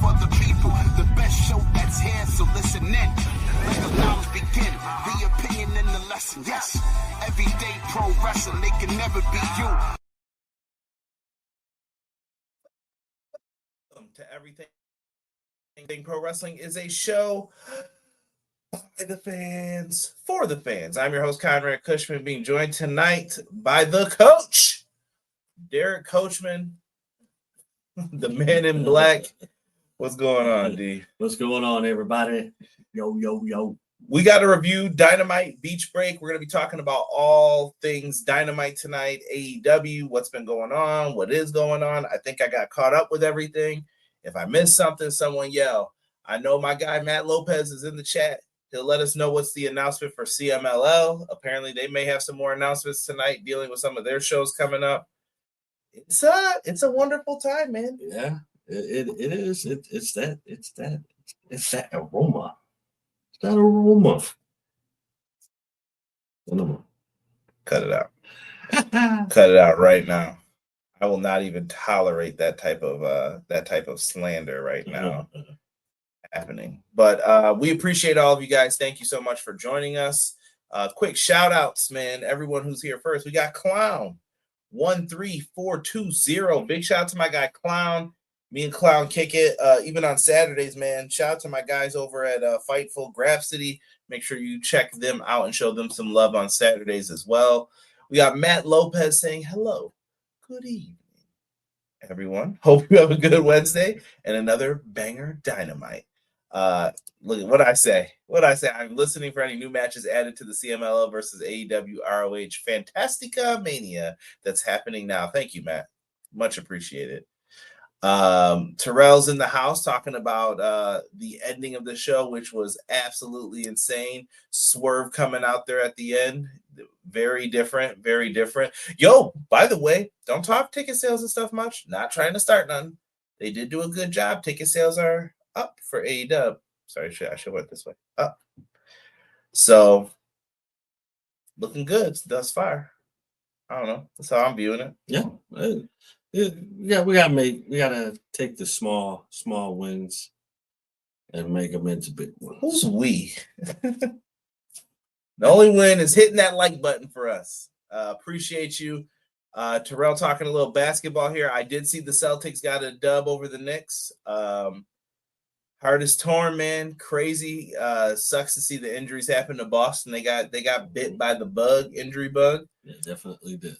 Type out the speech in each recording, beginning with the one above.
for the people. The best show that's here, so listen in. Let the knowledge begin. The opinion and the lesson, yes. Everyday pro wrestling, they can never be you. To Everything Pro Wrestling is a show by the fans, for the fans. I'm your host, Conrad Cushman, being joined tonight by the coach, Derek Coachman, the man in black. What's going on, D? What's going on, everybody? Yo, yo, yo. We got to review Dynamite Beach Break. We're going to be talking about all things Dynamite tonight, AEW, what's been going on, what is going on. I think I got caught up with everything. If I missed something, someone yell. I know my guy Matt Lopez is in the chat. He'll let us know what's the announcement for CMLL. Apparently, they may have some more announcements tonight dealing with some of their shows coming up. It's a wonderful time, man. Yeah, it is. It's that aroma. It's that aroma. Cut it out. Cut it out right now. I will not even tolerate that type of slander right now happening. But we appreciate all of you guys. Thank you so much for joining us. Quick shout outs, man. Everyone who's here first. We got Clown 13420. Big shout out to my guy Clown. Me and Clown kick it even on Saturdays, man. Shout out to my guys over at Fightful Graph City. Make sure you check them out and show them some love on Saturdays as well. We got Matt Lopez saying hello. Good evening, everyone. Hope you have a good Wednesday and another banger Dynamite. Look at what I say. I'm listening for any new matches added to the CMLL versus AEW ROH Fantastica Mania that's happening now. Thank you, Matt. Much appreciated. Terrell's in the house talking about the ending of the show, which was absolutely insane. Swerve coming out there at the end. Very different. Yo, by the way, don't talk ticket sales and stuff much. Not trying to start none. They did do a good job. Ticket sales are up for AEW. Sorry, I should went this way. Up. So looking good thus far. I don't know. That's how I'm viewing it. Yeah. Yeah, we gotta take the small wins and make them into big ones. Who's we? The only win is hitting that like button for us. Appreciate you. Terrell talking a little basketball here. I did see the Celtics got a dub over the Knicks. Heart is torn, man. Crazy. Sucks to see the injuries happen to Boston. They got bit by the injury bug. Yeah, definitely did.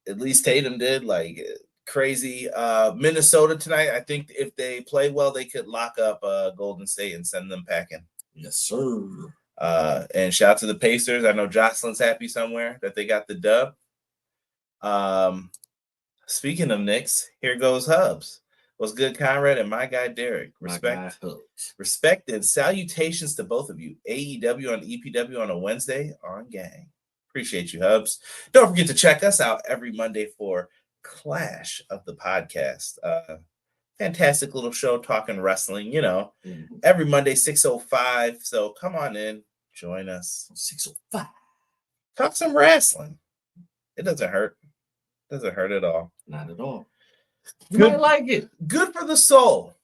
At least Tatum did. Like crazy. Minnesota tonight. I think if they play well, they could lock up Golden State and send them packing. Yes, sir. And shout out to the Pacers. I know Jocelyn's happy somewhere that they got the dub. Speaking of Knicks, here goes Hubs. What's good, Conrad, and my guy Derek? Respect and salutations to both of you. AEW and EPW on a Wednesday on gang. Appreciate you, Hubs. Don't forget to check us out every Monday for Clash of the Podcast. Fantastic little show talking wrestling, every Monday, 6:05. So come on in, join us. 6:05. Talk some wrestling. It doesn't hurt. Doesn't hurt at all. Not at all. You might like it. Good for the soul.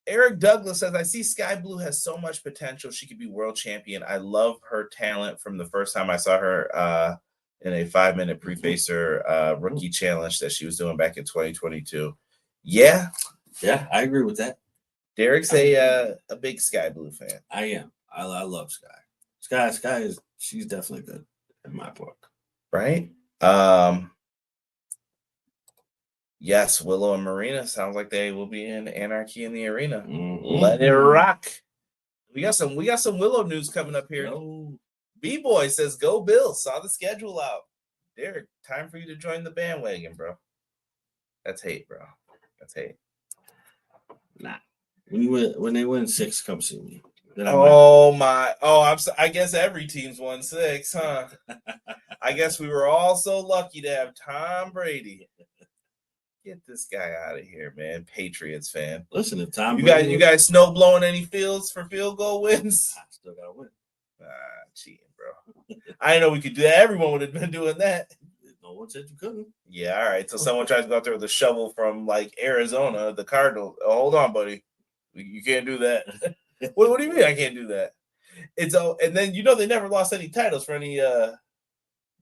Eric Douglas says, I see Sky Blue has so much potential. She could be world champion. I love her talent from the first time I saw her in a 5-minute pre-facer rookie challenge that she was doing back in 2022. Yeah, I agree with that. Derek's a big Sky Blue fan. I am. I love Sky. Sky she's definitely good in my book. Right? Yes, Willow and Marina sounds like they will be in Anarchy in the Arena. Mm-hmm. Let it rock. We got some Willow news coming up here. B-Boy says, go Bills. Saw the schedule out. Derek, time for you to join the bandwagon, bro. That's hate, bro. That's hate. Nah. When they win 6, come see me. I guess every team's won 6, huh? I guess we were all so lucky to have Tom Brady. Get this guy out of here, man. Patriots fan. Listen, if Tom Brady, you guys snow blowing any fields for field goal wins? I still gotta win. Cheating, bro. I didn't know we could do that. Everyone would have been doing that. No one said you couldn't. Yeah, all right. So someone tries to go out there with a shovel from like Arizona, the Cardinals. Oh, hold on, buddy. You can't do that. What do you mean I can't do that? It's and then they never lost any titles for any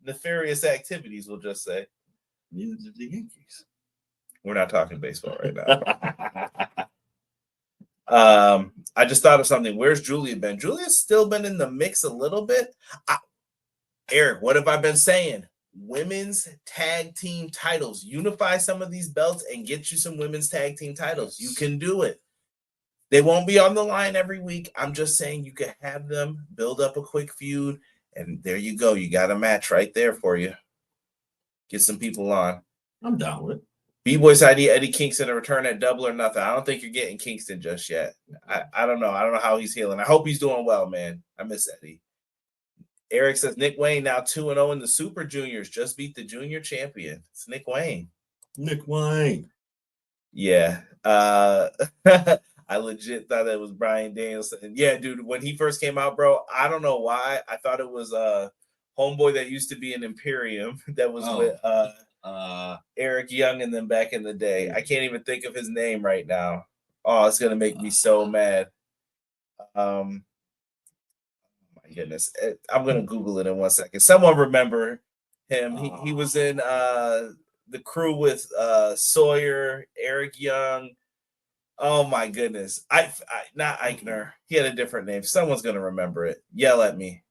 nefarious activities. We'll just say. Neither did the Yankees. We're not talking baseball right now. I just thought of something. Where's Julia been? Julia's still been in the mix a little bit. Eric, what have I been saying? Women's tag team titles. Unify some of these belts and get you some women's tag team titles. You can do it. They won't be on the line every week. I'm just saying you can have them build up a quick feud, and there you go. You got a match right there for you. Get some people on. I'm down with it. B-Boy's ID, Eddie Kingston, a return at Double or Nothing. I don't think you're getting Kingston just yet. I don't know. I don't know how he's healing. I hope he's doing well, man. I miss Eddie. Eric says, Nick Wayne now 2-0 in the Super Juniors. Just beat the junior champion. It's Nick Wayne. Nick Wayne. Yeah. I legit thought it was Bryan Danielson. Yeah, dude, when he first came out, bro, I don't know why. I thought it was homeboy that used to be in Imperium that was with Eric Young and them back in the day. I can't even think of his name right now. Oh, it's gonna make me so mad. My goodness. I'm gonna Google it in 1 second. Someone remember him. He was in the crew with Sawyer, Eric Young. Oh my goodness. I not Eichner. He had a different name. Someone's gonna remember it. Yell at me.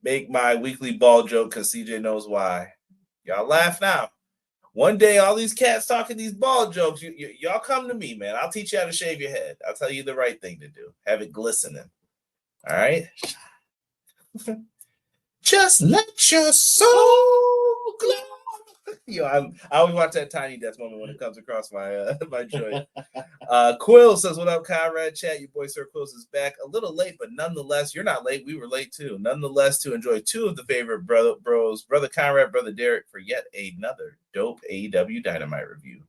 Make my weekly ball joke because CJ knows why. Y'all laugh now. One day, all these cats talking these ball jokes, y'all come to me, man. I'll teach you how to shave your head. I'll tell you the right thing to do. Have it glistening. All right? Just let your soul glow. Yo, I always watch that Tiny Desk moment when it comes across my my joint. Quill says, what up, Conrad? Chat, your boy Sir Quills is back. A little late, but nonetheless, you're not late. We were late too. Nonetheless, to enjoy two of the favorite bros, Brother Conrad, Brother Derek, for yet another dope AEW Dynamite review.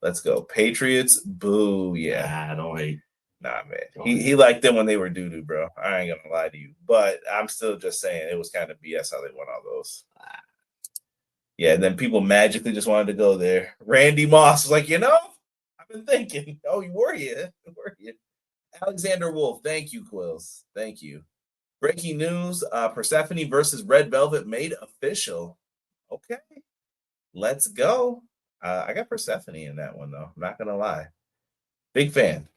Let's go. Patriots, boo. Yeah. Nah, don't hate. Nah, man. He liked them when they were doo-doo, bro. I ain't gonna lie to you. But I'm still just saying it was kind of BS how they won all those. Yeah, and then people magically just wanted to go there. Randy Moss was like, I've been thinking. Oh, you were you? Alexander Wolf, thank you, Quills. Thank you. Breaking news, Persephone versus Red Velvet made official. Okay, let's go. I got Persephone in that one, though. I'm not going to lie. Big fan.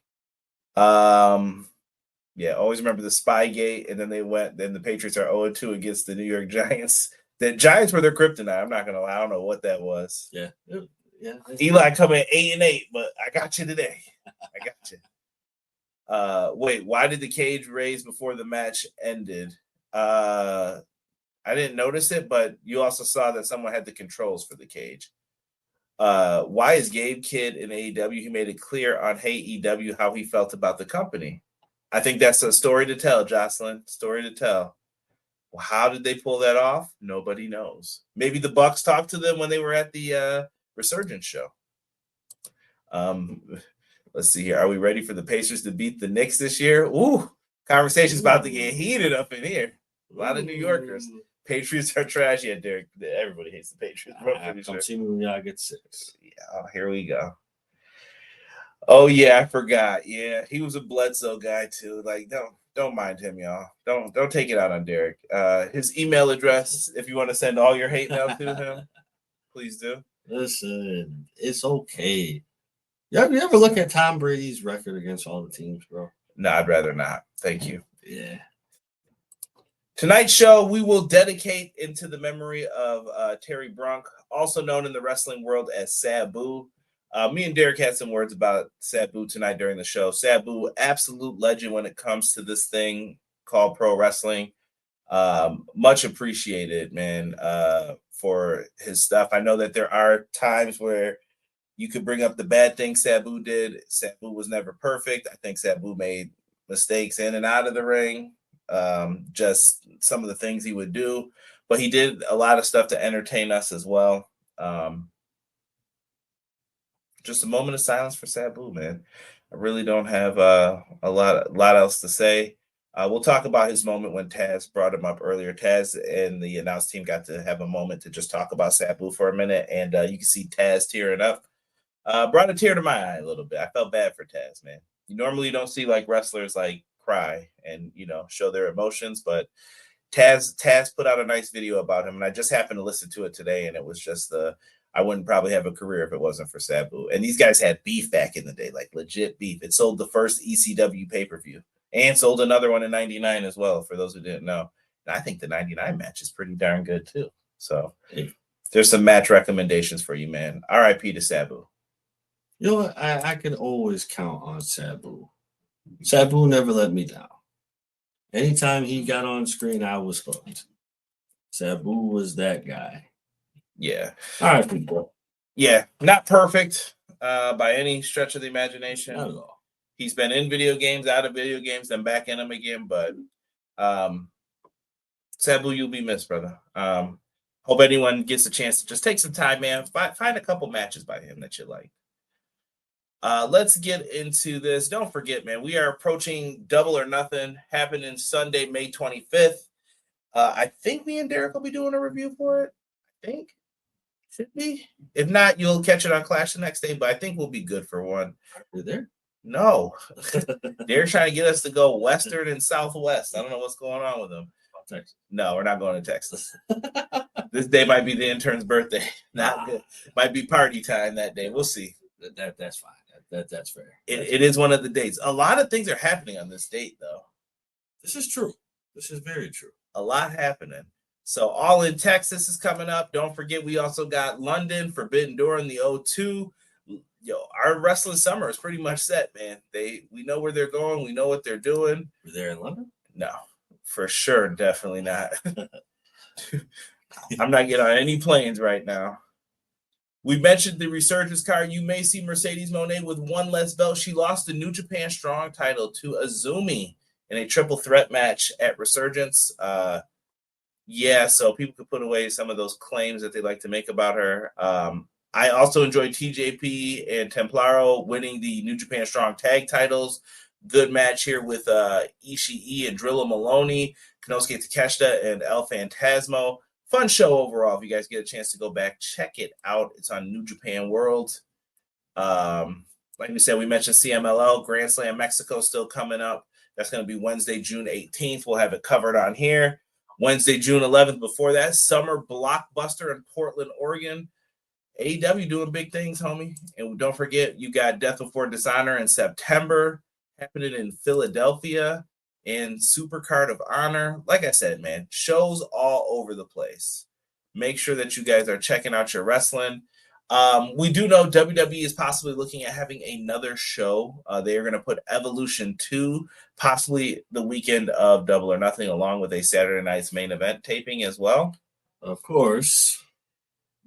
Yeah, always remember the Spygate, and then the Patriots are 0-2 against the New York Giants. The Giants were their kryptonite. I'm not gonna lie. I don't know what that was. Yeah. Eli coming 8-8, but I got you today. I got you. Wait, why did the cage raise before the match ended? I didn't notice it, but you also saw that someone had the controls for the cage. Why is Gabe Kidd in AEW? He made it clear on Hey EW how he felt about the company. I think that's a story to tell, Jocelyn. Story to tell. Well, how did they pull that off? Nobody knows. Maybe the Bucks talked to them when they were at the Resurgence show. Let's see here. Are we ready for the Pacers to beat the Knicks this year? Ooh, conversation's about to get heated up in here. A lot of New Yorkers. Patriots are trash. Yeah, Derek. Everybody hates the Patriots. Come see me when y'all get 6. Yeah, here we go. Oh yeah, I forgot. Yeah, he was a Bledsoe guy too. Like, don't mind him, y'all. Don't take it out on Derek. His email address, if you want to send all your hate mail to him, please do. Listen, it's okay. You ever look at Tom Brady's record against all the teams, bro? No, I'd rather not. Thank you. Yeah. Tonight's show, we will dedicate into the memory of Terry Brunk, also known in the wrestling world as Sabu. Me and Derek had some words about Sabu tonight during the show. Sabu, absolute legend when it comes to this thing called pro wrestling. Much appreciated, man, for his stuff. I know that there are times where you could bring up the bad things Sabu did. Sabu was never perfect. I think Sabu made mistakes in and out of the ring. Just some of the things he would do. But he did a lot of stuff to entertain us as well. Just a moment of silence for Sabu, man. I really don't have a lot else to say. We'll talk about his moment when Taz brought him up earlier. Taz and the announce team got to have a moment to just talk about Sabu for a minute, and you can see Taz tearing up. Brought a tear to my eye a little bit. I felt bad for Taz, man. You normally don't see like wrestlers like cry and show their emotions, but Taz put out a nice video about him, and I just happened to listen to it today, and it was just I wouldn't probably have a career if it wasn't for Sabu. And these guys had beef back in the day, like legit beef. It sold the first ECW pay-per-view and sold another one in 99 as well, for those who didn't know. And I think the 99 match is pretty darn good too. So there's some match recommendations for you, man. RIP to Sabu. You know what? I can always count on Sabu. Sabu never let me down. Anytime he got on screen, I was hooked. Sabu was that guy. Yeah. All right, people. Yeah, not perfect by any stretch of the imagination. Not at all. He's been in video games, out of video games, then back in them again. But Sabu, you'll be missed, brother. Hope anyone gets a chance to just take some time, man. Find a couple matches by him that you like. Let's get into this. Don't forget, man, we are approaching Double or Nothing, happening Sunday, May 25th. I think me and Derek will be doing a review for it. I think. Should be. If not, you'll catch it on Clash the next day, but I think we'll be good for one. You're there? No. They're trying to get us to go Western and Southwest. I don't know what's going on with them. Texas. No, we're not going to Texas. This day might be the intern's birthday. Not good. Might be party time that day. We'll see. That's fine. That's fair. It is one of the dates. A lot of things are happening on this date, though. This is true. This is very true. A lot happening. So All in Texas is coming up. Don't forget, we also got London, Forbidden Door in the O2. Our wrestling summer is pretty much set, man. We know where they're going. We know what they're doing. You're there in London? No, for sure. Definitely not. I'm not getting on any planes right now. We mentioned the Resurgence card. You may see Mercedes Moné with one less belt. She lost the New Japan Strong title to Azumi in a triple threat match at Resurgence. So people could put away some of those claims that they like to make about her. I also enjoyed TJP and Templaro winning the New Japan Strong tag titles. Good match here with Ishii and Drilla Maloney, Konosuke Takeshita, and El Phantasmo. Fun show overall. If you guys get a chance to go back, check it out. It's on New Japan World. Like we said, we mentioned CMLL, Grand Slam Mexico still coming up. That's going to be Wednesday, June 18th. We'll have it covered on here. Wednesday, June 11th. Before that, Summer Blockbuster in Portland, Oregon. AEW doing big things, homie. And don't forget, you got Death Before Dishonor in September, happening in Philadelphia, and Supercard of Honor. Like I said, man, shows all over the place. Make sure that you guys are checking out your wrestling. We do know WWE is possibly looking at having another show. They are going to put Evolution 2, possibly the weekend of Double or Nothing, along with a Saturday night's main event taping as well. Of course.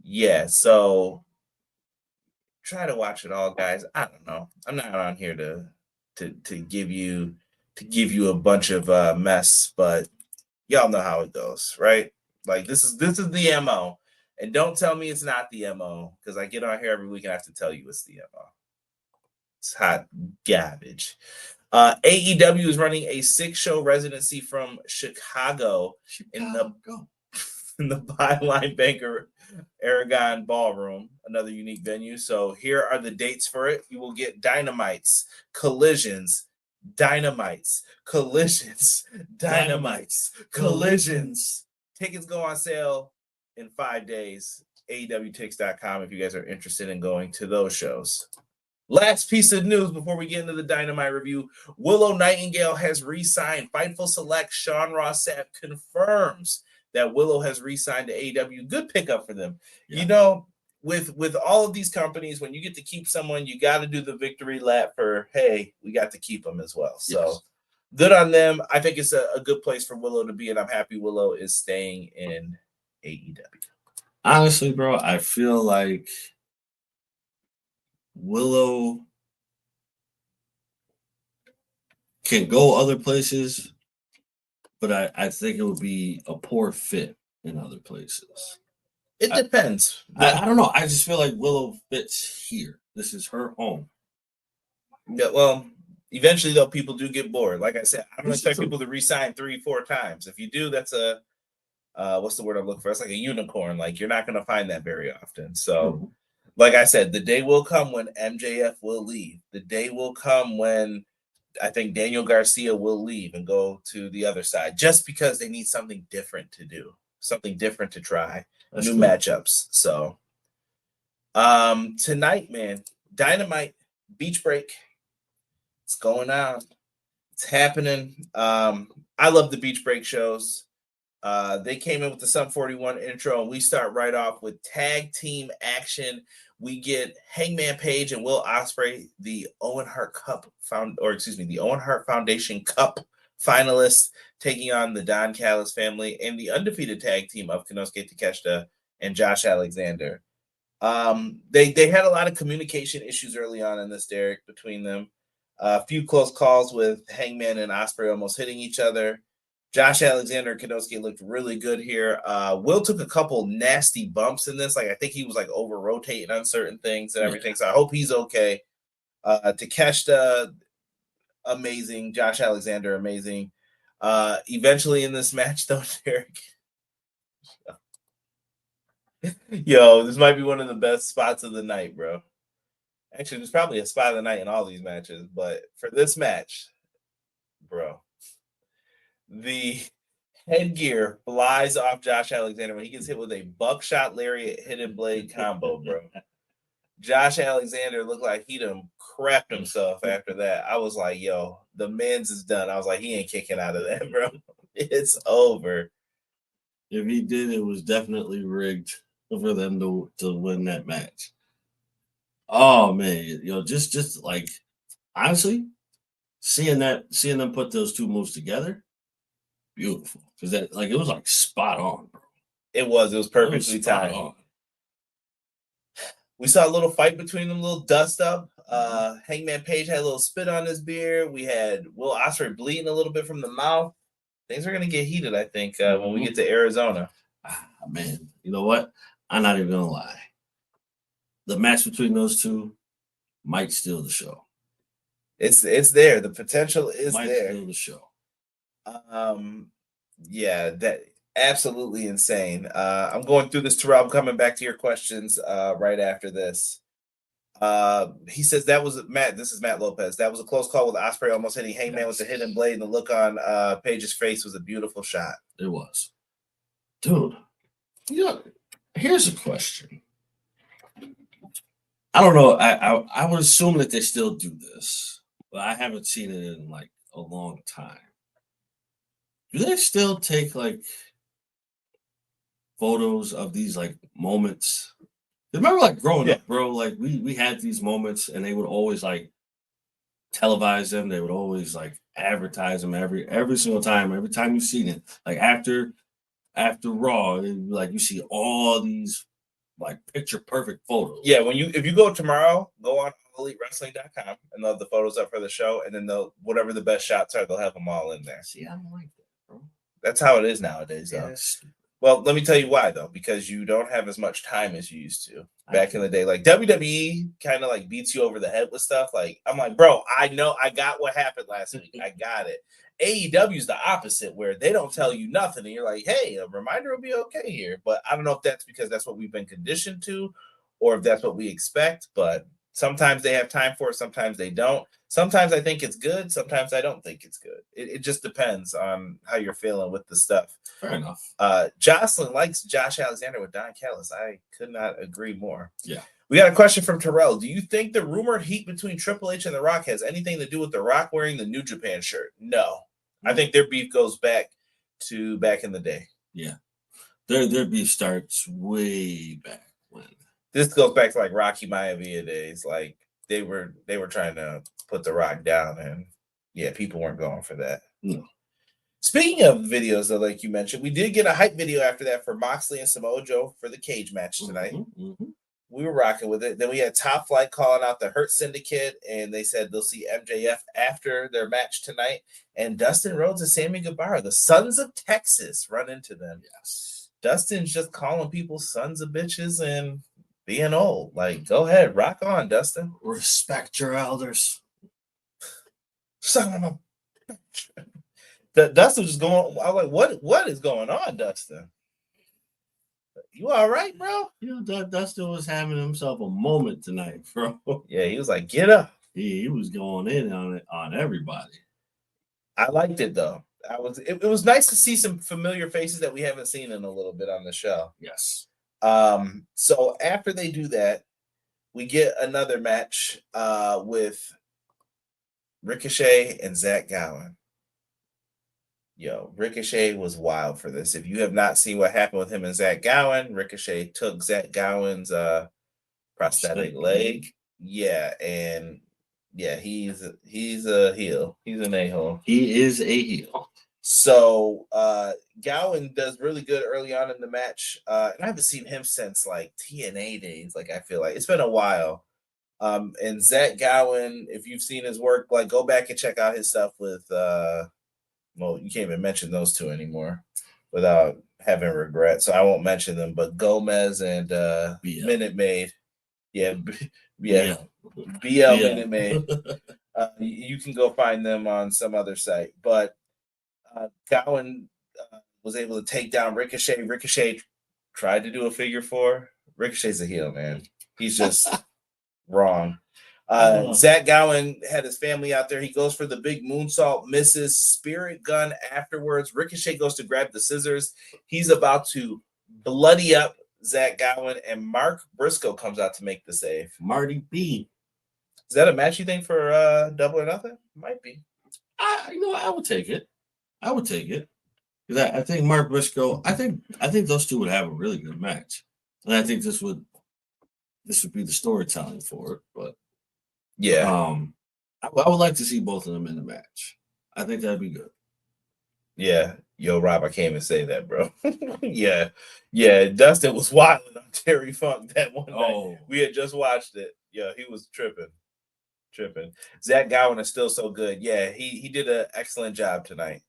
Yeah, so try to watch it all, guys. I don't know. I'm not on here to give you a bunch of mess, but y'all know how it goes, right? Like this is the MO. And don't tell me it's not the MO, because I get on here every week and I have to tell you it's the MO. It's hot garbage. AEW is running a 6-show residency from Chicago in the Byline Banker Aragon Ballroom, another unique venue. So here are the dates for it. You will get Dynamites, Collisions, Dynamites, Collisions, Dynamites, Collisions. Tickets go on sale in 5 days. AEWTix.com if you guys are interested in going to those shows. Last piece of news before we get into the Dynamite review. Willow Nightingale has re-signed. Fightful Select Sean Ross Sapp confirms that Willow has re-signed to AEW. Good pickup for them. Yeah. You know, with all of these companies, when you get to keep someone, you got to do the victory lap for, hey, we got to keep them as well. So yes. Good on them. I think it's a good place for Willow to be, and I'm happy Willow is staying in AEW. Honestly, bro, I feel like Willow can go other places, but I think it would be a poor fit in other places. It depends. I don't know. I just feel like Willow fits here. This is her home. Yeah, well, eventually, though, people do get bored. Like I said, I don't expect people to re-sign 3-4 times. If you do, that's a what's the word I'm looking for? It's like a unicorn. Like, you're not going to find that very often. So like I said, the day will come when MJF will leave. The day will come when I think Daniel Garcia will leave and go to the other side, just because they need something different to do, something different to try, new matchups. So tonight, man, Dynamite, Beach Break. It's going on. It's happening. I love the Beach Break shows. They came in with the Sum 41 intro, and we start right off with tag team action. We get Hangman Page and Will Ospreay, the Owen Hart Foundation Cup finalists, taking on the Don Callis family and the undefeated tag team of Konosuke Takeshita and Josh Alexander. They had a lot of communication issues early on in this, Derek, between them. A few close calls with Hangman and Ospreay almost hitting each other. Josh Alexander and Konosuke looked really good here. Will took a couple nasty bumps in this. Like, I think he was like over rotating on certain things and everything. So I hope he's okay. Takeshita, amazing. Josh Alexander, amazing. Eventually in this match, though, Derek. Yo, this might be one of the best spots of the night, bro. Actually, there's probably a spot of the night in all these matches, but for this match, bro, the headgear flies off Josh Alexander when he gets hit with a buckshot lariat hidden blade combo, bro. Josh Alexander looked like he done crapped himself after that. I was like, yo, the man's is done. I was like, he ain't kicking out of that, bro. It's over. If he did, it was definitely rigged for them to win that match. Oh man, just like honestly, seeing them put those two moves together, beautiful. Because that it was like spot on, bro. It was perfectly timed. We saw a little fight between them, a little dust up. Hangman Page had a little spit on his beard. We had Will Ospreay bleeding a little bit from the mouth. Things are gonna get heated, I think, when we get to Arizona. Man, you know what? I'm not even gonna lie. The match between those two might steal the show. It's there. The potential is might there. Steal the show. Yeah, that absolutely insane. I'm going through this, Terrell. I'm coming back to your questions right after this. He says that was Matt. This is Matt Lopez. That was a close call with Ospreay almost hitting Hangman with the hidden blade, and the look on Page's face was a beautiful shot. It was, dude. Here's a question. I don't know. I would assume that they still do this, but I haven't seen it in like a long time. Do they still take like photos of these like moments? Remember, like growing up, bro. Like we had these moments, and they would always like televise them. They would always like advertise them every single time. Every time you've seen it, like after Raw, like you see all these like picture perfect photos. Yeah, if you go tomorrow, go on EliteWrestling.com and they'll have the photos up for the show, and then whatever the best shots are, they'll have them all in there. See, I don't like that, bro. That's how it is nowadays, though. Well, let me tell you why, though, because you don't have as much time as you used to back in the day. Like WWE kind of like beats you over the head with stuff. Like, I'm like, bro, I know I got what happened last week. I got it. AEW is the opposite, where they don't tell you nothing, and you're like, hey, a reminder will be okay here. But I don't know if that's because that's what we've been conditioned to, or if that's what we expect. But sometimes they have time for it, sometimes they don't. Sometimes I think it's good, sometimes I don't think it's good. It just depends on how you're feeling with the stuff. Fair enough. Jocelyn likes Josh Alexander with Don Callis. I could not agree more. Yeah. We got a question from Terrell. Do you think the rumored heat between Triple H and The Rock has anything to do with The Rock wearing the New Japan shirt? No. I think their beef goes back in the day. Yeah. Their beef starts way back when. This goes back to like Rocky Maivia days. Like they were trying to put The Rock down, and yeah, people weren't going for that. No. Speaking of videos, though, like you mentioned, we did get a hype video after that for Moxley and Samoa Joe for the cage match tonight. Mm-hmm. We were rocking with it. Then we had Top Flight calling out the Hurt Syndicate, and they said they'll see MJF after their match tonight. And Dustin Rhodes and Sammy Guevara, the Sons of Texas, run into them. Yes. Dustin's just calling people sons of bitches and being old. Like, go ahead, rock on, Dustin. Respect your elders. Son of a bitch. Dustin was just going. I was like, what is going on, Dustin? You all right, bro? You know, Dustin was having himself a moment tonight, bro. Yeah, he was like, get up. He was going in on everybody. I liked it though. It was nice to see some familiar faces that we haven't seen in a little bit on the show. Yes. So after they do that, we get another match with Ricochet and Zach Gowen. Yo, Ricochet was wild for this. If you have not seen what happened with him and Zach Gowen, Ricochet took Zach Gowen's prosthetic leg. Yeah, and yeah, he's a heel. He's an a-hole. He is a heel. So Gowen does really good early on in the match. And I haven't seen him since like TNA days. Like I feel like it's been a while. And Zach Gowen, if you've seen his work, like go back and check out his stuff with well, you can't even mention those two anymore without having regret. So I won't mention them, but Gomez and Minute Maid. Yeah. BL Minute Maid. You can go find them on some other site. But Gowen was able to take down Ricochet. Ricochet tried to do a figure four. Ricochet's a heel, man. He's just wrong. Zach Gowen had his family out there. He goes for the big moonsault, misses, spirit gun afterwards. Ricochet goes to grab the scissors. He's about to bloody up Zach Gowen, and Mark Briscoe comes out to make the save. Marty B. Is that a match you think for Double or Nothing? Might be. I would take it. I would take it. Because I think Mark Briscoe, I think those two would have a really good match. And I think this would be the storytelling for it. But yeah. I would like to see both of them in the match. I think that'd be good. Yeah. Yo, Rob, I can't even say that, bro. Yeah. Dustin was wilding on Terry Funk that one night. We had just watched it. Yeah, he was tripping. Zach Gowen is still so good. Yeah, he did an excellent job tonight.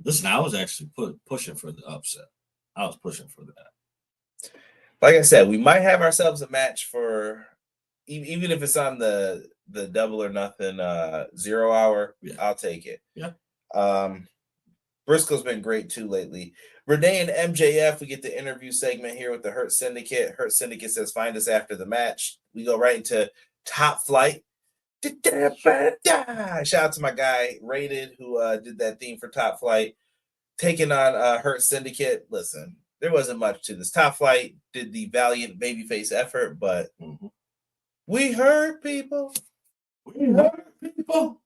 Listen, I was actually pushing for the upset. I was pushing for that. Like I said, we might have ourselves a match for even if it's on the Double or Nothing 0 hour. Yeah. I'll take it. Yeah. Briscoe's been great too lately. Renee and MJF, we get the interview segment here with the Hurt Syndicate. Hurt Syndicate says, find us after the match. We go right into Top Flight. Shout out to my guy, Rated, who did that theme for Top Flight. Taking on Hurt Syndicate. Listen, there wasn't much to this. Top Flight did the valiant babyface effort, but we hurt people. We hurt people.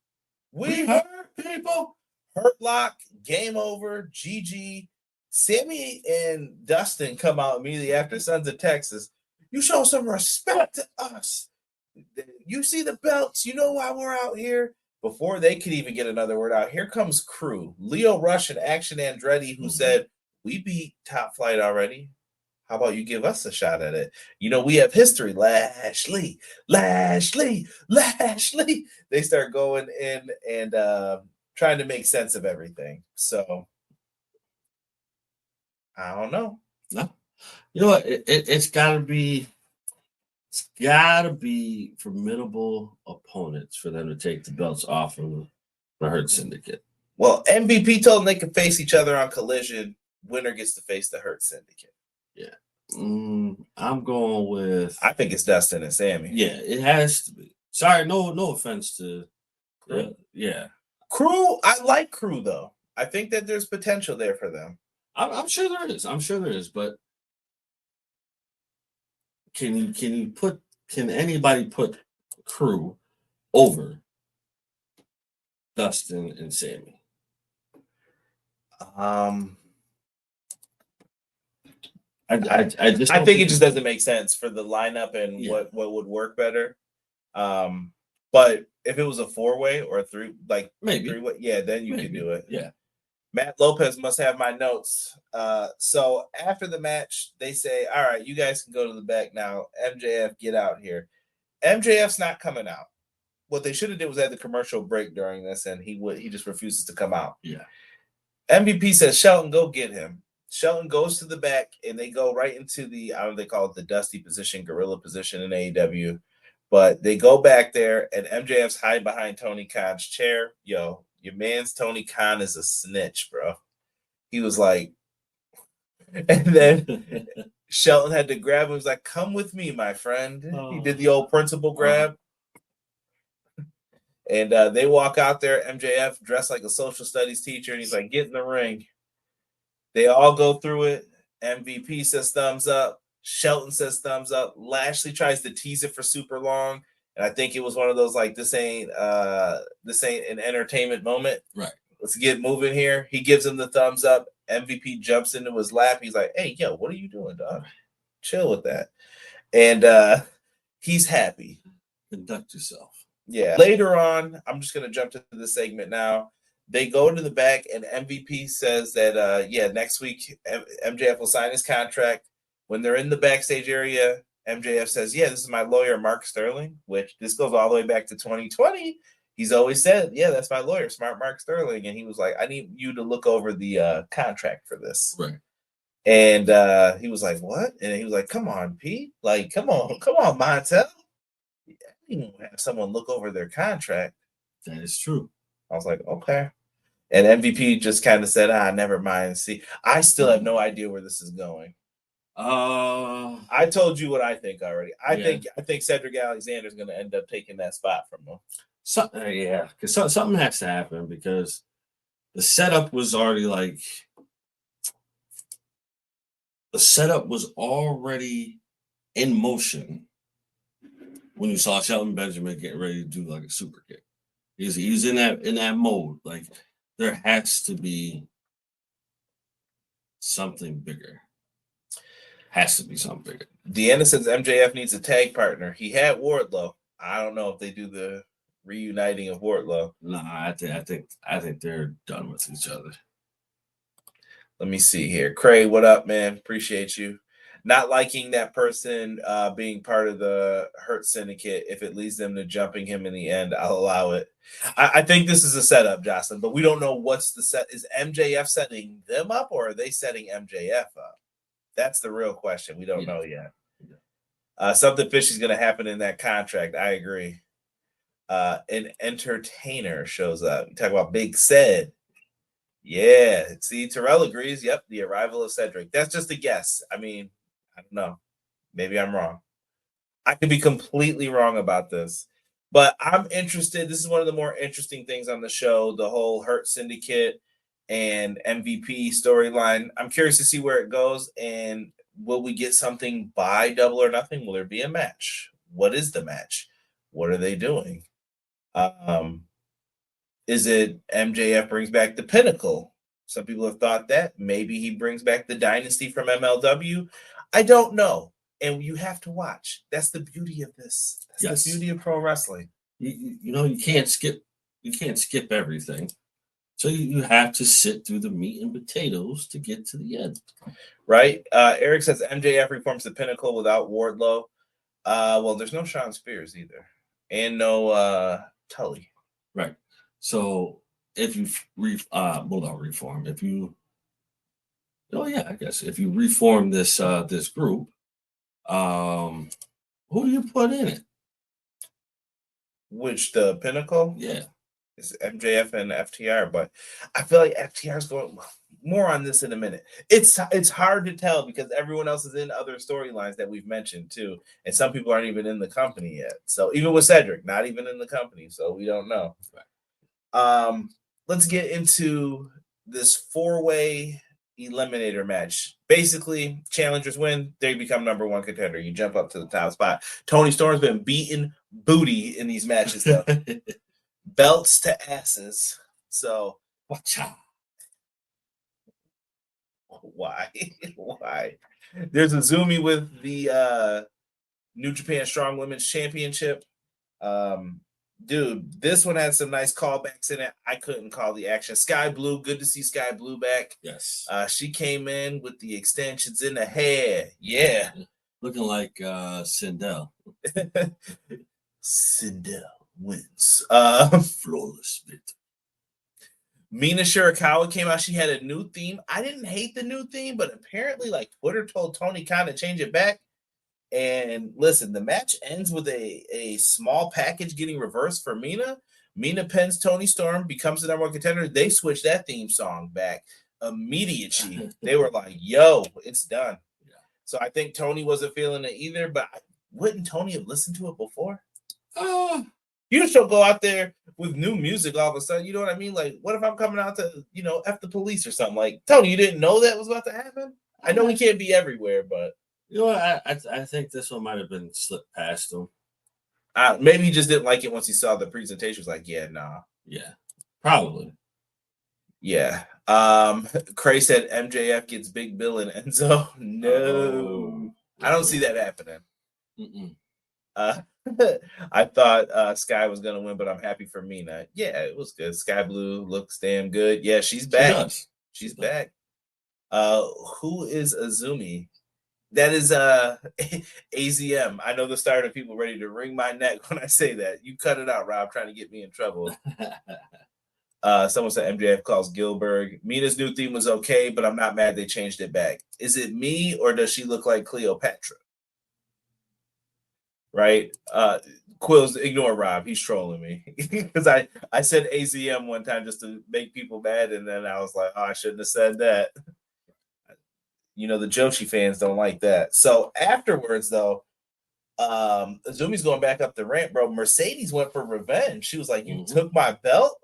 We hurt people. Hurt Lock, Game Over, GG. Sammy and Dustin come out immediately after Sons of Texas. You show some respect to us. You see the belts. You know why we're out here. Before they could even get another word out, here comes Crew. Leo Rush and Action Andretti, who said, we beat Top Flight already. How about you give us a shot at it? You know, we have history. Lashley. They start going in and trying to make sense of everything. So, I don't know. No. You know what? It's got to be formidable opponents for them to take the belts off of the Hurt Syndicate. Well, MVP told them they could face each other on Collision. Winner gets to face the Hurt Syndicate. Yeah. I'm going with... I think it's Dustin and Sammy. Yeah, it has to be. Sorry, no offense to... yeah. Crew, I like Crew, though. I think that there's potential there for them. I'm sure there is. But can anybody put Crew over Dustin and Sammy? I think it just doesn't make sense for the lineup and what would work better. But if it was a 4-way or a 3, like maybe 3-way, then you could do it. Yeah. Matt Lopez must have my notes. So after the match, they say, all right, you guys can go to the back now. MJF, get out here. MJF's not coming out. What they should have did was add the commercial break during this, and he just refuses to come out. Yeah. MVP says, Shelton, go get him. Shelton goes to the back, and they go right into the, I don't know, they call it the dusty position, gorilla position in AEW. But they go back there, and MJF's hiding behind Tony Khan's chair. Yo, your man's Tony Khan is a snitch, bro. He was like, and then Shelton had to grab him. He was like, "Come with me, my friend." He did the old principal grab. And they walk out there, MJF dressed like a social studies teacher, and he's like, "Get in the ring." They all go through it. MVP says thumbs up. Shelton says thumbs up. Lashley tries to tease it for super long. And I think it was one of those like, this ain't an entertainment moment. Right. Let's get moving here. He gives him the thumbs up. MVP jumps into his lap. He's like, "Hey, yo, what are you doing, dog? Chill with that." And he's happy. Conduct yourself. Yeah. Later on, I'm just going to jump to the segment now. They go into the back, and MVP says that, next week, MJF will sign his contract. When they're in the backstage area, MJF says, "Yeah, this is my lawyer, Mark Sterling," which this goes all the way back to 2020. He's always said, "Yeah, that's my lawyer, Smart Mark Sterling." And he was like, "I need you to look over the contract for this." Right. And he was like, "What?" And he was like, "Come on, Pete. Like, come on, Montel. You don't have someone look over their contract." That is true. I was like, "Okay." And MVP just kind of said, "Never mind. See, I still have no idea where this is going." I told you what I think already. I think Cedric Alexander is going to end up taking that spot from him. Because something has to happen, because the setup was already in motion when you saw Shelton Benjamin getting ready to do like a super kick. He's in that mode. Like, there has to be something bigger. Has to be something bigger. Deanna says MJF needs a tag partner. He had Wardlow. I don't know if they do the reuniting of Wardlow. No, I think they're done with each other. Let me see here. Cray, what up, man? Appreciate you. Not liking that person being part of the Hurt Syndicate. If it leads them to jumping him in the end, I'll allow it. I think this is a setup, Jocelyn, but we don't know what's the set. Is MJF setting them up, or are they setting MJF up? That's the real question. We don't know yet. Something fishy is going to happen in that contract. I agree. An entertainer shows up. You talk about Big Ced. Yeah. See, Terrell agrees. Yep. The arrival of Cedric. That's just a guess. I mean, I don't know. Maybe I'm wrong. I could be completely wrong about this. But I'm interested. This is one of the more interesting things on the show, the whole Hurt Syndicate and MVP storyline. I'm curious to see where it goes, and will we get something by Double or Nothing? Will there be a match? What is the match? What are they doing? Is it MJF brings back the Pinnacle? Some people have thought that maybe he brings back the Dynasty from MLW. I don't know, and you have to watch. That's the beauty of this. That's the beauty of pro wrestling. You can't skip everything. So you have to sit through the meat and potatoes to get to the end. Right? Eric says MJF reforms the Pinnacle without Wardlow. Well, there's no Sean Spears either. And no Tully. Right. So if you reform. If you reform this group, who do you put in it? Which, the Pinnacle? Yeah. It's MJF and FTR, but I feel like FTR is going more on this in a minute. It's hard to tell because everyone else is in other storylines that we've mentioned too, and some people aren't even in the company yet. So even with Cedric, not even in the company, so we don't know. Right. Let's get into this 4-way eliminator match. Basically, challengers win, they become number one contender. You jump up to the top spot. Tony Storm's been beating booty in these matches though. Belts to asses. So watch out. Why? There's a Zoomy with the New Japan Strong Women's Championship. Dude, this one had some nice callbacks in it. I couldn't call the action. Sky Blue, good to see Sky Blue back. Yes. She came in with the extensions in the hair. Yeah. Looking like Sindel. Sindel wins. Flawless bit. Mina Shirakawa came out. She had a new theme. I didn't hate the new theme, but apparently, like, Twitter told Tony kind of change it back. And listen, the match ends with a small package getting reversed for Mina. Mina pins Tony Storm, becomes the number one contender. They switched that theme song back immediately. They were like, yo, it's done. So I think Tony wasn't feeling it either, but wouldn't Tony have listened to it before? You just don't go out there with new music all of a sudden. You know what I mean? Like, what if I'm coming out to, F the police or something? Like, Tony, you didn't know that was about to happen? I know we can't be everywhere, but. You know what? I think this one might have been slipped past him. Maybe he just didn't like it once he saw the presentation. He was like, yeah, nah. Yeah, probably. Yeah. Cray said MJF gets Big Bill and Enzo. No. I don't see that happening. I thought Sky was going to win, but I'm happy for Mina. Yeah, it was good. Sky Blue looks damn good. Yeah, she's back. She's back. Who is Azumi? That is AZM. I know the start of people ready to wring my neck when I say that. You cut it out, Rob, trying to get me in trouble. Someone said MJF calls Gilbert. Mina's new theme was okay, but I'm not mad they changed it back. Is it me or does she look like Cleopatra? Right? Quills, ignore Rob. He's trolling me. Because I said AZM one time just to make people mad, and then I was like, oh, I shouldn't have said that. The Joshi fans don't like that. So afterwards, though, Azumi's going back up the ramp, bro. Mercedes went for revenge. She was like, you took my belt?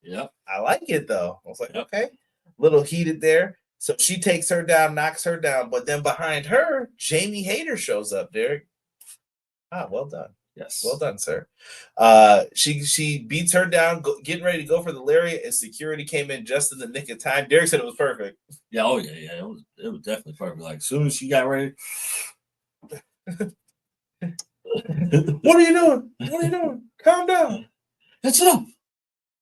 Yep. I like it, though. I was like, okay. Little heated there. So she takes her down, knocks her down. But then behind her, Jamie Hayter shows up, Derek. Well done. Yes. Well done, sir. She beats her down, getting ready to go for the lariat, and security came in just in the nick of time. Derek said it was perfect. Yeah, It was definitely perfect. Like, as soon as she got ready. What are you doing? What are you doing? Calm down. That's enough.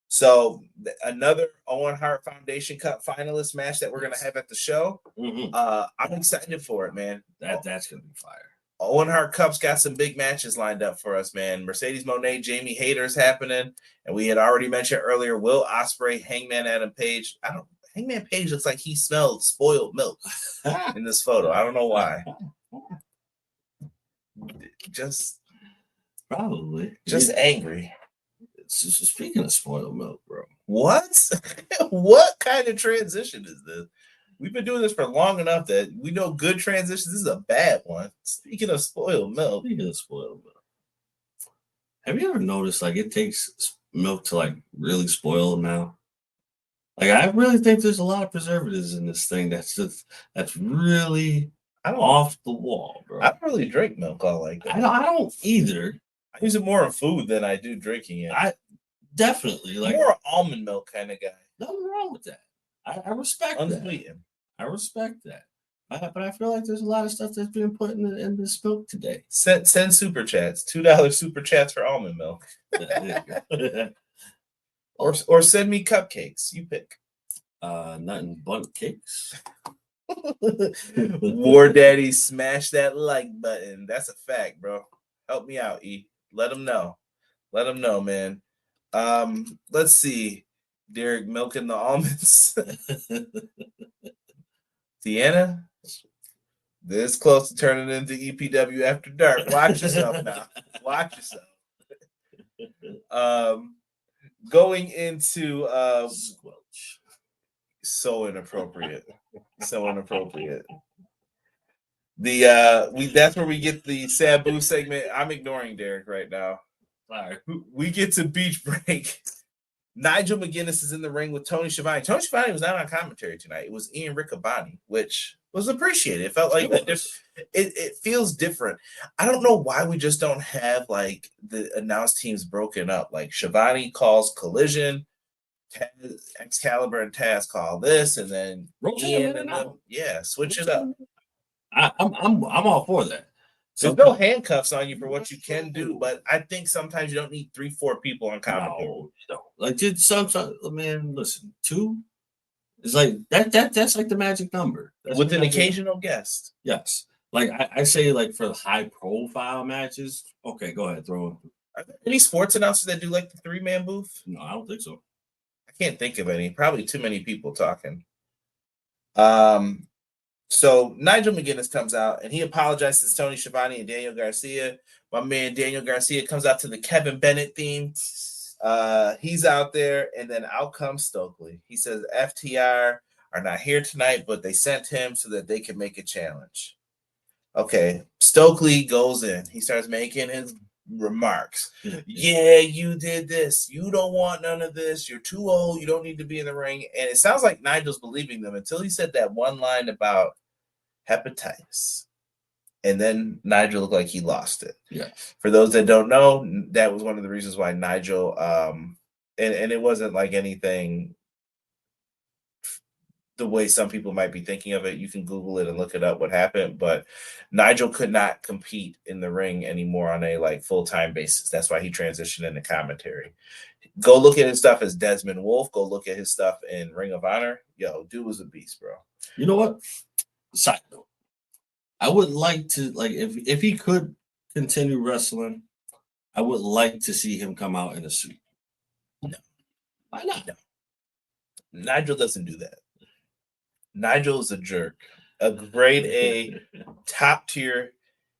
So another Owen Hart Foundation Cup finalist match that we're gonna have at the show. I'm excited for it, man. That's gonna be fire. Owen Hart Cup's got some big matches lined up for us, man. Mercedes Moné, Jamie Hayter's happening, and we had already mentioned earlier Will Ospreay, Hangman Adam Page. Hangman Page looks like he smelled spoiled milk in this photo. I don't know why. Just probably angry. Speaking of spoiled milk, bro. What? What kind of transition is this? We've been doing this for long enough that we know good transitions. This is a bad one. Speaking of spoiled milk. Have you ever noticed, like, it takes milk to, like, really spoil now? Like, I really think there's a lot of preservatives in this thing that's really off the wall, bro. I don't really drink milk all like that. I don't either. I use it more in food than I do drinking it. I definitely like more almond milk kind of guy. Nothing wrong with that. I respect unsweetened. I respect that. But I feel like there's a lot of stuff that's being put in this milk today. Send super chats. $2 super chats for almond milk. or send me cupcakes. You pick. Nothing but cakes. War Daddy, smash that like button. That's a fact, bro. Help me out, E. Let them know. Let them know, man. Let's see. Derek milking the almonds. Deanna, this close to turning into EPW After Dark. Watch yourself now. Watch yourself. Going into Squelch. So inappropriate. So inappropriate. That's where we get the Sabu segment. I'm ignoring Derek right now. Sorry. We get to beach break. Nigel McGuinness is in the ring with Tony Schiavone. Tony Schiavone was not on commentary tonight. It was Ian Riccaboni, which was appreciated. It felt like it feels different. I don't know why we just don't have like the announced teams broken up. Like Schiavone calls Collision, Excalibur and Taz call this, and then Ian and them. Yeah, switch it up. I'm all for that. There's no handcuffs on you for what you can do, but I think sometimes you don't need 3-4 people on commentary. No. Like, did sometimes, man, listen, 2 is like that's like the magic number. With an occasional guest. Yes. Like I say, like for the high profile matches, okay, go ahead, throw them. Are there any sports announcers that do like the 3-man booth? No, I don't think so. I can't think of any. Probably too many people talking. So Nigel McGuinness comes out and he apologizes to Tony Schiavone and Daniel Garcia. My man Daniel Garcia comes out to the Kevin Bennett theme. He's out there, and then out comes Stokely. He says FTR are not here tonight, but they sent him so that they can make a challenge. Okay, Stokely goes in. He starts making his remarks. Yeah, you did this. You don't want none of this. You're too old. You don't need to be in the ring. And it sounds like Nigel's believing them until he said that one line about hepatitis. And then Nigel looked like he lost it. Yeah. For those that don't know, that was one of the reasons why Nigel, and it wasn't like anything the way some people might be thinking of it. You can Google it and look it up what happened, but Nigel could not compete in the ring anymore on a like full-time basis. That's why he transitioned into commentary. Go look at his stuff as Desmond Wolf. Go look at his stuff in Ring of Honor. Yo, dude was a beast, bro. You know what? Side note. I would like to, like, if he could continue wrestling, I would like to see him come out in a suit. No. Why not? No. Nigel doesn't do that. Nigel is a jerk. A grade A, top tier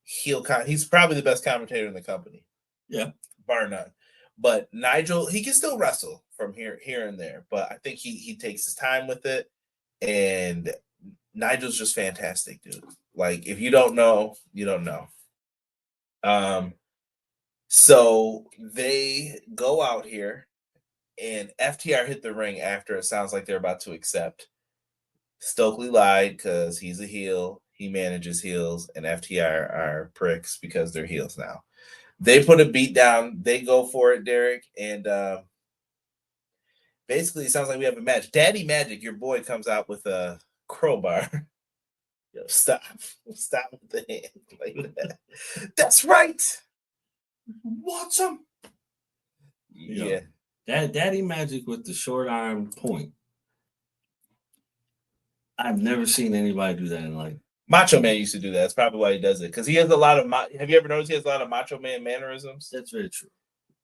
heel. He's probably the best commentator in the company. Yeah. Bar none. But Nigel, he can still wrestle from here and there. But I think he takes his time with it. And Nigel's just fantastic, dude. Like, if you don't know, you don't know. So they go out here, and FTR hit the ring after it sounds like they're about to accept. Stokely lied because he's a heel. He manages heels, and FTR are pricks because they're heels now. They put a beat down. They go for it, Derek, and basically it sounds like we have a match. Daddy Magic, your boy, comes out with a crowbar. Yo, stop with the hand like that. That's right. Watch him. Yeah. Daddy Magic with the short arm point. I've never seen anybody do that in like. Macho Man used to do that. That's probably why he does it. Because he has a lot of. Have you ever noticed he has a lot of Macho Man mannerisms? That's very true.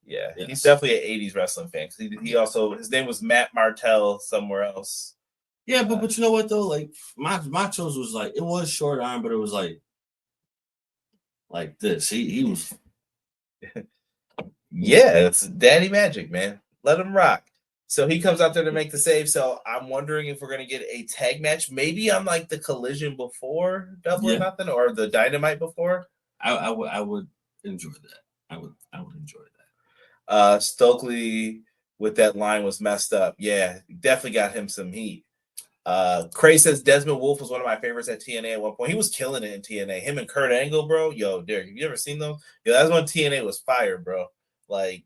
Yeah, yes. He's definitely an '80s wrestling fan. He also, his name was Matt Martell somewhere else. Yeah, but you know what though? Like Macho's was like, it was short arm, but it was like this. He was. Yeah, it's Daddy Magic, man. Let him rock. So he comes out there to make the save. So I'm wondering if we're going to get a tag match, maybe on like the Collision before Double or Nothing, or the Dynamite before. I would enjoy that. I would enjoy that. Stokely with that line was messed up. Yeah, definitely got him some heat. Cray says Desmond Wolf was one of my favorites at TNA at one point. He was killing it in TNA. Him and Kurt Angle, bro. Yo, Derek, have you ever seen those? Yo, that's when TNA was fire, bro. Like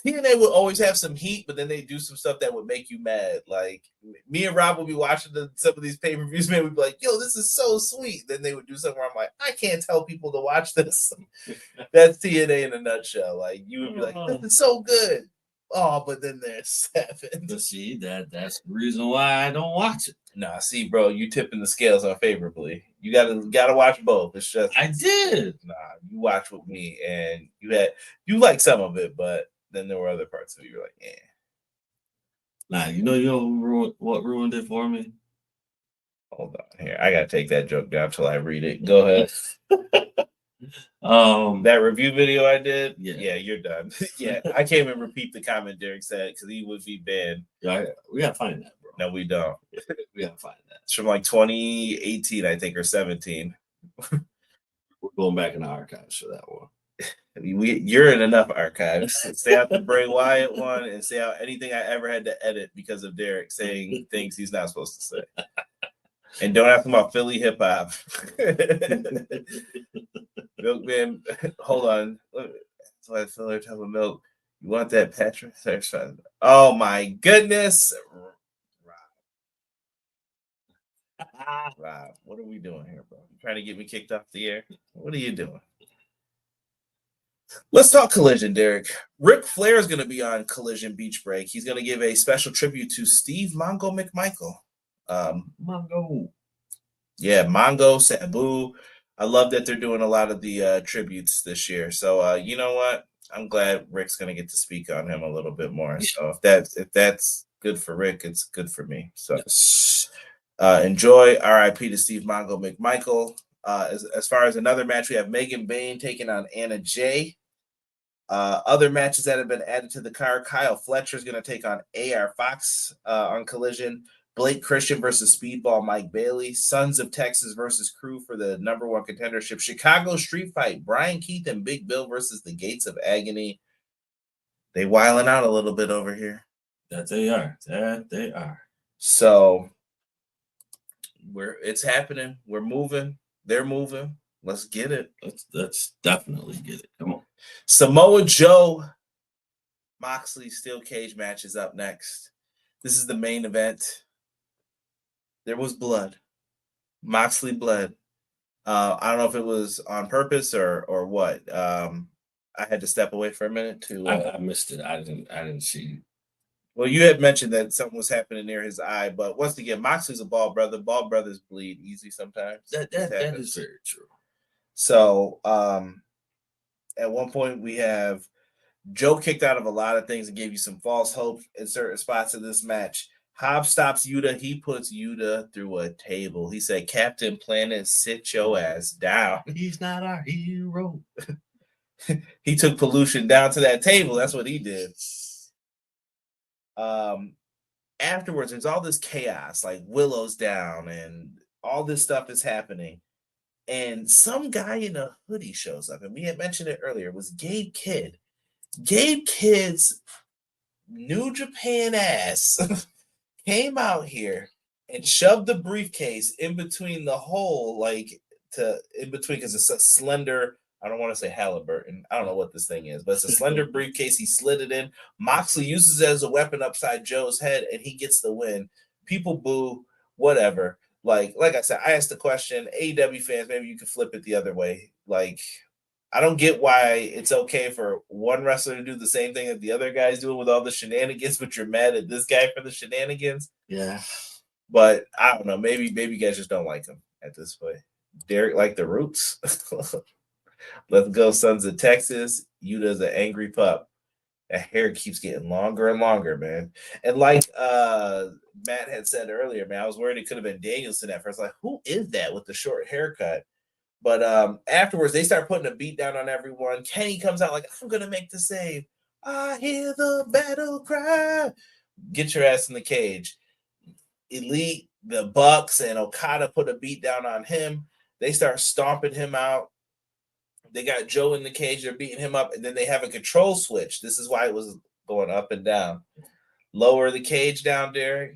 TNA would always have some heat, but then they do some stuff that would make you mad. Like me and Rob would be watching some of these pay-per-views, man. We'd be like, yo, this is so sweet. Then they would do something where I'm like, I can't tell people to watch this. That's TNA in a nutshell. Like you would be like, this is so good. Oh, but then there's 7. But see, that's the reason why I don't watch it. Nah, see, bro, you tipping the scales unfavorably. You gotta watch both. It's just I did. Nah, you watch with me, and you like some of it, but then there were other parts of it you're like, eh. Nah, you know what ruined it for me? Hold on here. I gotta take that joke down till I read it. Go ahead. That review video I did. Yeah, you're done. Yeah, I can't even repeat the comment Derek said because he would be banned. Yeah, we gotta find that, bro. No, we don't. We gotta find that. It's from like 2018, I think, or 17. We're going back in the archives for that one. You're in enough archives. Stay out the Bray Wyatt one and stay out anything I ever had to edit because of Derek saying things he's not supposed to say. And don't ask him about Philly hip hop. Milkman, hold on. That's why I feel like type of milk. You want that Patrick? Oh my goodness. Rob, what are we doing here, bro? You trying to get me kicked off the air? What are you doing? Let's talk Collision, Derek. Ric Flair is going to be on Collision Beach Break. He's going to give a special tribute to Steve Mongo McMichael. Mongo. Yeah, Mongo, Sabu. I love that they're doing a lot of the tributes this year. So you know what? I'm glad Rick's going to get to speak on him a little bit more. So if that's good for Rick, it's good for me. So enjoy. RIP to Steve Mongo McMichael. As far as another match, we have Megan Bayne taking on Anna Jay. Other matches that have been added to the card: Kyle Fletcher is going to take on AR Fox on Collision. Blake Christian versus Speedball Mike Bailey. Sons of Texas versus Crew for the #1 contendership. Chicago Street Fight. Brian Keith and Big Bill versus the Gates of Agony. They wilding out a little bit over here. That they are. That they are. So it's happening. We're moving. They're moving. Let's get it. Let's definitely get it. Come on. Samoa Joe Moxley steel cage match is up next. This is the main event. There was blood. Moxley bled. I don't know if it was on purpose or what. I had to step away for a minute to. I missed it. I didn't see. Well, you had mentioned that something was happening near his eye, but once again, Moxley's a ball brother. Ball brothers bleed easy sometimes. That is very true. So, at one point we have Joe kicked out of a lot of things and gave you some false hope in certain spots of this match. Hobbs stops Yuta. He puts Yuta through a table. He said, Captain Planet, sit your ass down. He's not our hero. He took pollution down to that table. That's what he did. Afterwards, there's all this chaos, like Willow's down and all this stuff is happening. And some guy in a hoodie shows up. And we had mentioned it earlier. It was Gabe Kidd. Gabe Kidd's New Japan ass came out here and shoved the briefcase in between the hole, in between, because it's a slender, I don't want to say Halliburton. I don't know what this thing is, but it's a slender briefcase. He slid it in. Moxley uses it as a weapon upside Joe's head, and he gets the win. People boo, whatever. Like I said, I asked the question, AEW fans, maybe you could flip it the other way. Like, I don't get why it's okay for one wrestler to do the same thing that the other guy's doing with all the shenanigans, but you're mad at this guy for the shenanigans. Yeah. But I don't know. Maybe you guys just don't like him at this point. Derek like the Roots. Let's go, Sons of Texas. Yuta's an angry pup. That hair keeps getting longer and longer, man. And like Matt had said earlier, man, I was worried it could have been Danielson at first. Like, who is that with the short haircut? But afterwards, they start putting a beat down on everyone. Kenny comes out like, I'm going to make the save. I hear the battle cry. Get your ass in the cage. Elite, the Bucks, and Okada put a beat down on him. They start stomping him out. They got Joe in the cage. They're beating him up. And then they have a control switch. This is why it was going up and down. Lower the cage down, Derek.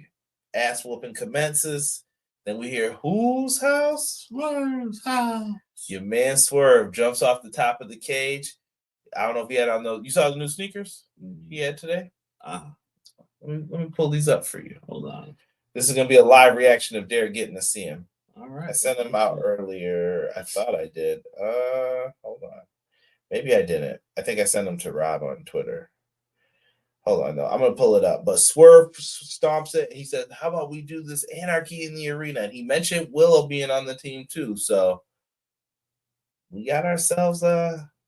Ass whooping commences. Then we hear, whose house? Swerve's house. Your man Swerve jumps off the top of the cage. I don't know if he had on those. You saw the new sneakers he had today? Let me pull these up for you. Hold on. This is going to be a live reaction of Derek getting to see him. All right. I sent them out earlier. I thought I did. Hold on. Maybe I didn't. I think I sent them to Rob on Twitter. Hold on, though. I'm going to pull it up. But Swerve stomps it. He said, how about we do this anarchy in the arena? And he mentioned Willow being on the team, too. So we got ourselves,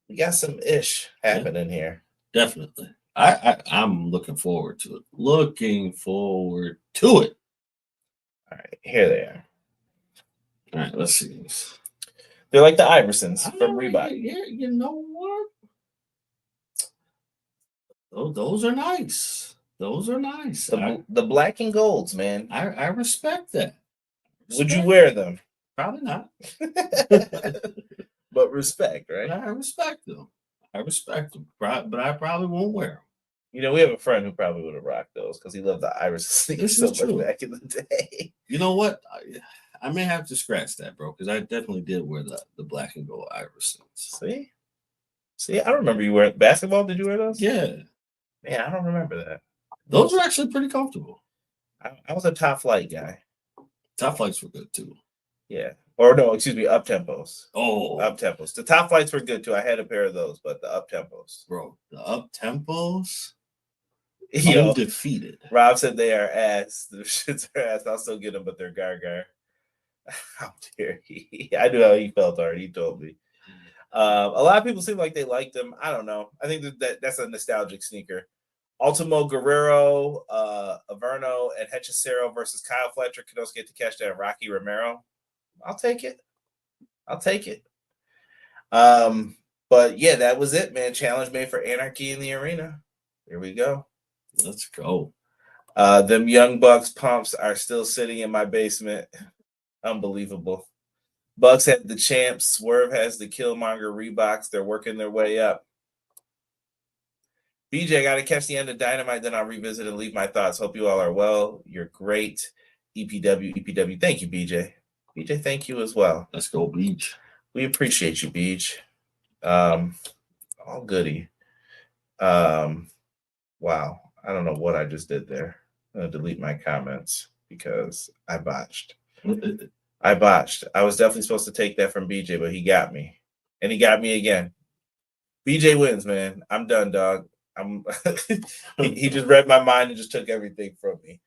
we got some ish happening here. Definitely. I'm looking forward to it. Looking forward to it. All right. Here they are. All right, let's see. They're like the Iversons from Reebok. Yeah, you know what? Oh, those are nice. Those are nice. The black and golds, man. I respect that. Would you wear them? Probably not. But respect, right? I respect them. But I probably won't wear them. You know, we have a friend who probably would have rocked those because he loved the Iverson sneakers so much back in the day. You know what? I may have to scratch that, bro, because I definitely did wear the black and gold Iversons. See, I don't remember you wearing basketball. Did you wear those? Yeah. Man, I don't remember that. Those were actually pretty comfortable. I was a Top Flight guy. Top Flights were good too. Yeah. Or no, excuse me, Up Tempos. Oh. Up Tempos. The Top Flights were good too. I had a pair of those, but the Up Tempos. Bro, the Up Tempos. Undefeated. Rob said they are ass. The shits are ass. I'll still get them, but they're gar. How dare he? I knew how he felt already. He told me. A lot of people seem like they liked them. I don't know. I think that's a nostalgic sneaker. Ultimo Guerrero, Averno, and Hechicero versus Kyle Fletcher, Konosuke Takeshita, and Rocky Romero. I'll take it. But yeah, that was it, man. Challenge made for Anarchy in the Arena. Here we go. Let's go. Them Young Bucks pumps are still sitting in my basement. Unbelievable. Bucks had the champs. Swerve has the Killmonger Reeboks. They're working their way up. BJ, got to catch the end of Dynamite, then I'll revisit and leave my thoughts. Hope you all are well. You're great. EPW. Thank you, BJ. BJ, thank you as well. Let's go, Beach. We appreciate you, Beach. All goody. Wow. I don't know what I just did there. I'm going to delete my comments because I botched. I was definitely supposed to take that from BJ, but he got me. And he got me again. BJ wins, man. I'm done, dog. He just read my mind and just took everything from me.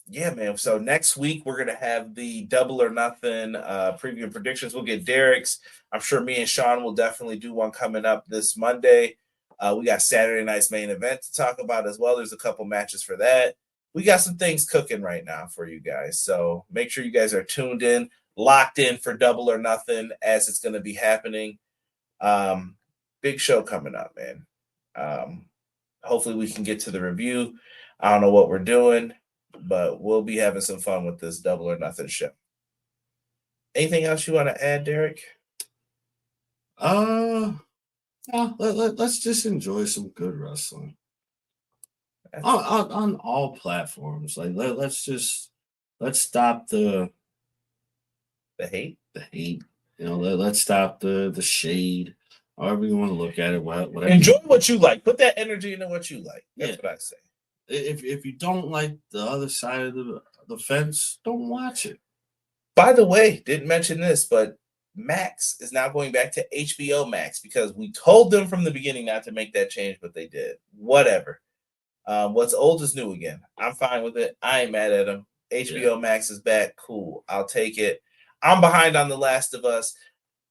Yeah, man. So next week we're gonna have the Double or Nothing preview and predictions. We'll get Derek's. I'm sure me and Sean will definitely do one coming up this Monday. We got Saturday night's main event to talk about as well. There's a couple matches for that. We got some things cooking right now for you guys. So make sure you guys are tuned in, locked in for Double or Nothing as it's going to be happening. Big show coming up, man. Hopefully we can get to the review. I don't know what we're doing, but we'll be having some fun with this Double or Nothing show. Anything else you want to add, Derek? Let's just enjoy some good wrestling on all platforms. Like let's stop the hate. Let's stop the shade. However you want to look at it, whatever. Enjoy what you like. Put that energy into what you like. That's what I say. If you don't like the other side of the fence, don't watch it. By the way, didn't mention this, but Max is now going back to HBO Max because we told them from the beginning not to make that change, but they did. Whatever. What's old is new again. I'm fine with it. I ain't mad at them. HBO Max is back. Cool. I'll take it. I'm behind on The Last of Us.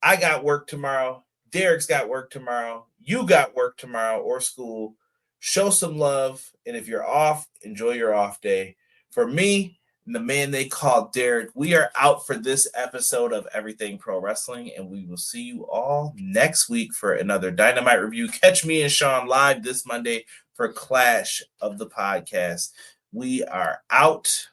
I got work tomorrow. Derek's got work tomorrow. You got work tomorrow or school. Show some love. And if you're off, enjoy your off day. For me, and the man they call Derek, we are out for this episode of Everything Pro Wrestling, and we will see you all next week for another Dynamite review. Catch me and Sean live this Monday for Clash of the Podcast. We are out.